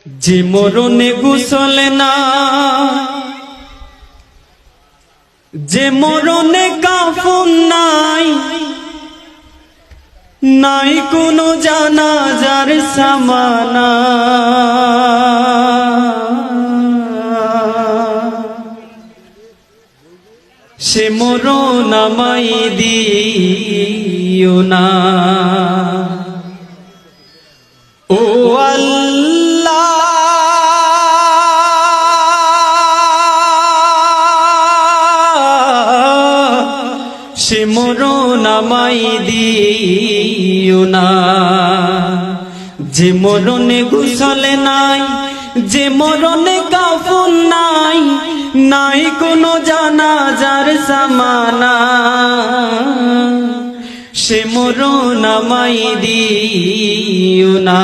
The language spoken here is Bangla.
যে মরণে গোসল না, যে মরণে কাফন নাই, নাই কোনো জানাজার সামানা। সে মরণ আমায় দিও না। ও আল্লাহ, সে মরণ আমায় দিও না। যে মরণে গোসল নাই, যে মরণে কাফন নাই, নাই কোনো জানাজার সামানা। সে মরণ আমায় দিও না।